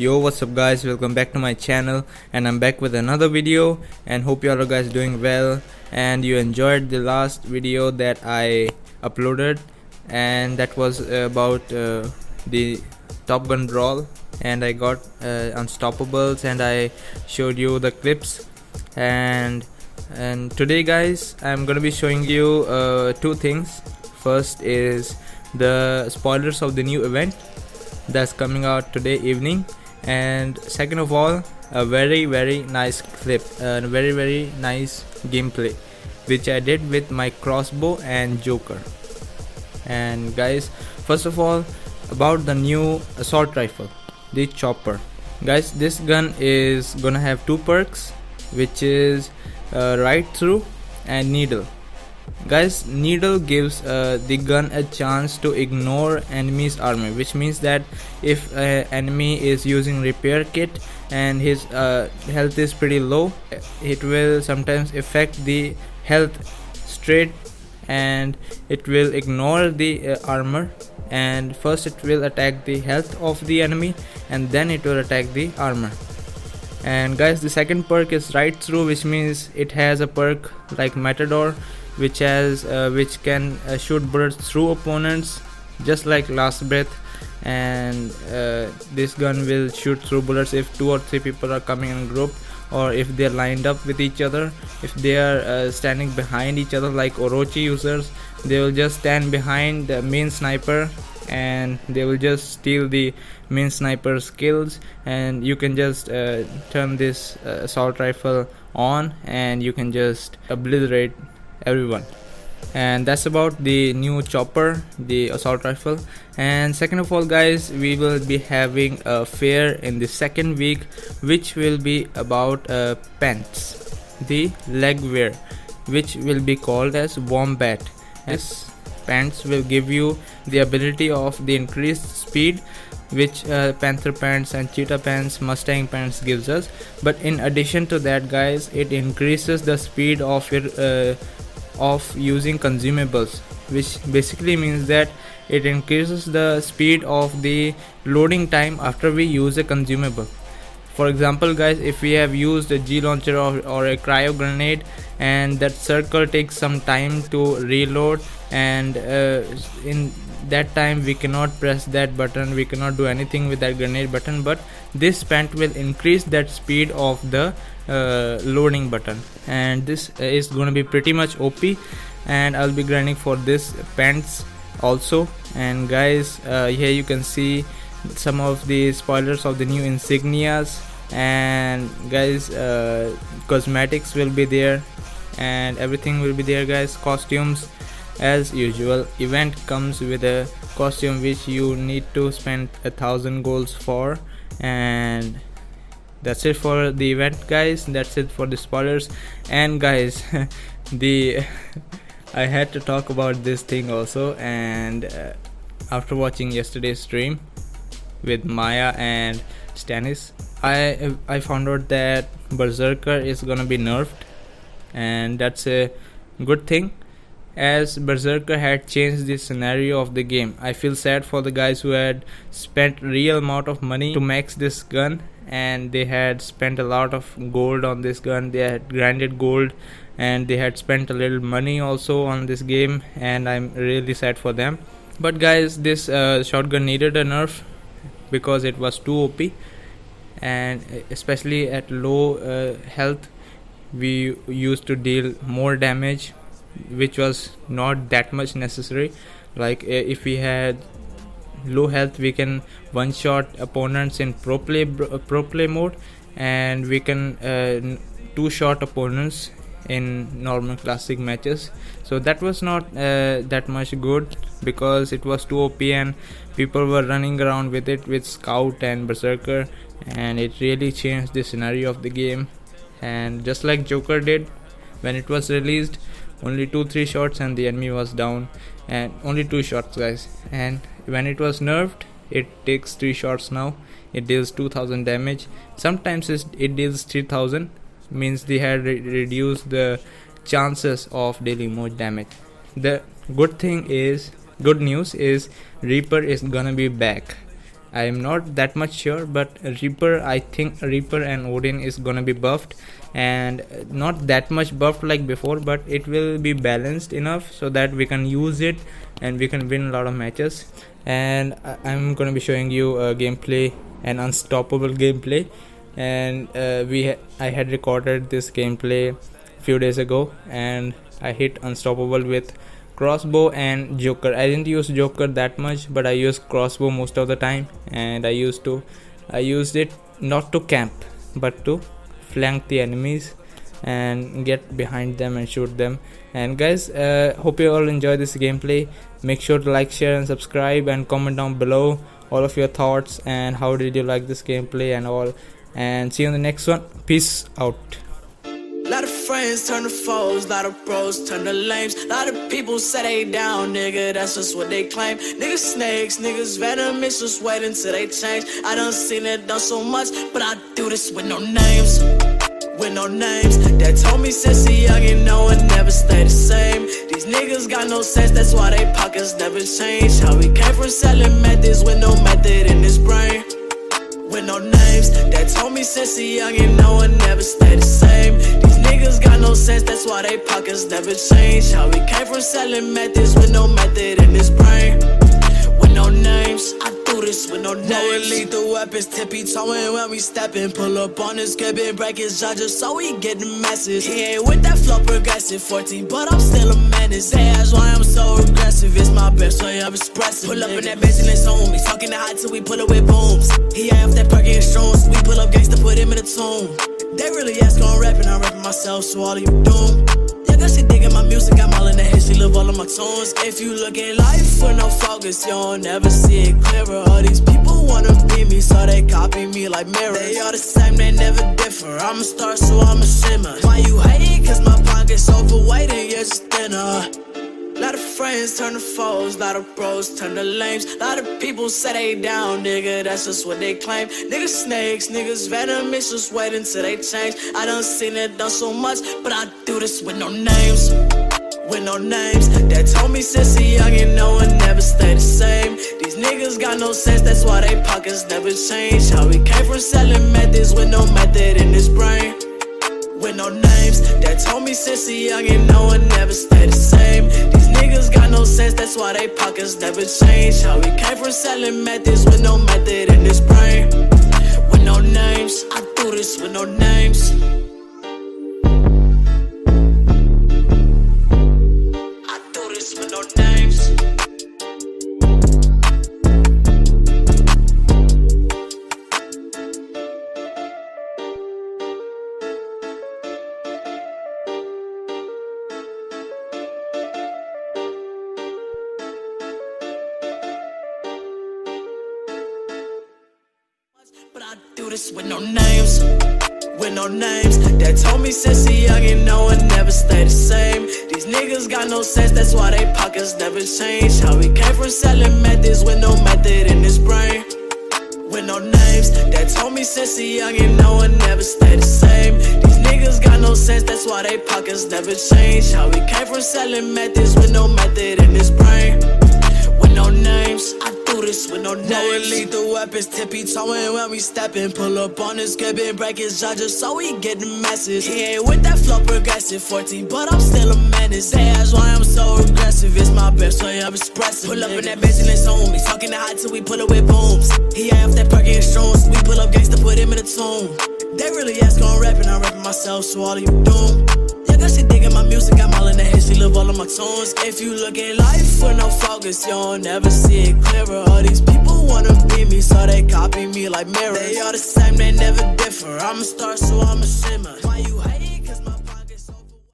Yo, what's up guys, welcome back to my channel, and I'm back with another video, and hope you all are guys doing well and you enjoyed the last video that I uploaded, and that was about the Top Gun Brawl, and I got Unstoppables, and I showed you the clips. And today guys, I'm gonna be showing you two things. First is the spoilers of the new event that's coming out today evening, and second of all, a very nice clip, a very nice gameplay which I did with my crossbow and Joker. And guys, first of all, about the new assault rifle, the chopper. Guys, this gun is gonna have two perks, which is right through and needle. Guys, needle gives the gun a chance to ignore enemy's armor, which means that if enemy is using repair kit and his health is pretty low, it will sometimes affect the health straight, and it will ignore the armor, and first it will attack the health of the enemy and then it will attack the armor. And guys, the second perk is right through, which means it has a perk like Matador, which can shoot bullets through opponents just like Last Breath. And this gun will shoot through bullets if 2 or 3 people are coming in group, or if they're lined up with each other. If they are standing behind each other like Orochi users, they will just stand behind the main sniper and they will just steal the main sniper's kills, and you can just turn this assault rifle on and you can just obliterate everyone. And that's about the new chopper, the assault rifle. And second of all guys, we will be having a fair in the second week, which will be about pants, the leg wear, which will be called as Wombat. This pants will give you the ability of the increased speed, which Panther pants and Cheetah pants, Mustang pants gives us. But in addition to that guys, it increases the speed of your of using consumables, which basically means that it increases the speed of the loading time after we use a consumable. For example guys, if we have used a G launcher or a cryo grenade, and that circle takes some time to reload, and in that time we cannot press that button, we cannot do anything with that grenade button, but this pant will increase that speed of the loading button, and this is going to be pretty much OP, and I'll be grinding for this pants also. And guys, here you can see some of the spoilers of the new insignias, and guys, cosmetics will be there and everything will be there guys. Costumes as usual, event comes with a costume which you need to spend 1,000 golds for, and that's it for the event guys. That's it for the spoilers. And guys, I had to talk about this thing also, and after watching yesterday's stream with Maya and Stannis, I found out that Berserker is gonna be nerfed, and that's a good thing, as Berserker had changed the scenario of the game. I feel sad for the guys who had spent real amount of money to max this gun, and they had spent a lot of gold on this gun, they had grinded gold, and they had spent a little money also on this game, and I'm really sad for them. But guys, this shotgun needed a nerf because it was too OP, and especially at low health we used to deal more damage, which was not that much necessary. Like if we had low health, we can one shot opponents in pro play mode, and we can two shot opponents in normal classic matches. So that was not that much good because it was too OP and people were running around with it with Scout and Berserker, and it really changed the scenario of the game. And just like Joker did when it was released, only 2-3 shots and the enemy was down, and only 2 shots guys. And when it was nerfed, it takes 3 shots now, it deals 2000 damage, sometimes it deals 3000, means they had reduced the chances of dealing more damage. The good news is Reaper is gonna be back. I am not that much sure, but Reaper, I think Reaper and Odin is gonna be buffed, and not that much buffed like before, but it will be balanced enough so that we can use it and we can win a lot of matches. And I'm gonna be showing you a gameplay, an unstoppable gameplay, and I had recorded this gameplay a few days ago, and I hit unstoppable with crossbow and Joker. I didn't use Joker that much, but I used crossbow most of the time, and I used it not to camp but to flank the enemies and get behind them and shoot them. And guys, hope you all enjoy this gameplay. Make sure to like, share and subscribe, and comment down below all of your thoughts and how did you like this gameplay and all. And see you in the next one. Peace out. Lot of friends turn to foes, lot of bros turn to lames. Lot of people say they down, nigga, that's just what they claim. Niggas snakes, niggas venomous, just waiting till they change. I done seen it done so much, but I do this with no names. With no names, that told me since a youngin', no one never stay the same. These niggas got no sense, that's why they pockets never change. How we came from selling methods with no method in his brain. With no names, that told me since a youngin', no one never stay the same. These niggas got no sense, that's why they pockets never change. How we came from selling methods with no method in his brain. With no names, I do this with no names. No lethal weapons, tippy toeing when we steppin'. Pull up on this skipping, break his jaw just so we get the message. He ain't with that flow progressive, 14, but I'm still a menace. That's why I'm so aggressive, it's my best way of expressing. Pull up in that bitch and it's on me, talking hot till we pull up with booms. He ain't off that perky insurance, we pull up gangsta, put him in the tomb. They really ask on rapping, I'm rapping myself, so all of you doom. Yeah, that shit digging my music, I'm all in the history, live all of my tunes. If you look at life with no focus, you don't never see it clearer. All these people wanna be me, so they copy me like mirrors. They all the same, they never differ. I'm a star, so I'm a shimmer. Why you hating? Cause my pocket's overweight and you're just thinner. Lot of friends turn to foes, lot of bros turn to lames. Lot of people say they down, nigga, that's just what they claim. Niggas snakes, niggas venomous, just waiting till they change. I done seen it done so much, but I do this with no names. With no names, that told me since a youngin', no one never stay the same. These niggas got no sense, that's why they pockets never change. How we came from selling methods with no method in his brain. With no names, that told me since a youngin', no one never stay the same. These niggas got no sense, that's why they pockets never change. How we came from selling methods with no method in his brain. With no names, I do this with no names. I do this with no names. But I do this with no names. With no names, that told me since a youngin', no one never stay the same. These niggas got no sense, that's why they pockets never change. How we came from selling methods with no method in his brain. With no names, that told me since a youngin', no one never stay the same. These niggas got no sense, that's why they pockets never change. How we came from selling methods with no method in his brain. With no names, I do this with no names. No lethal weapons, tippy toeing when we steppin'. Pull up on this skipping, break his jaw just so we get the message. He ain't with that flow progressive, 14, but I'm still a menace. That's why I'm so aggressive, it's my best way of expressing. Pull up in that bitch and it's on me, talking hot till we pull up with booms. He ain't off that perky insurance, we pull up gangsta, put him in the tomb. They really ask on rapping, I'm rapping myself, so all of you doom. That shit digging my music, I'm all in the history, live all of my tunes. If you look at life with no focus, you don't never see it clearer. All these people wanna be me, so they copy me like mirrors. They all the same, they never differ. I'm a star, so I'm a shimmer.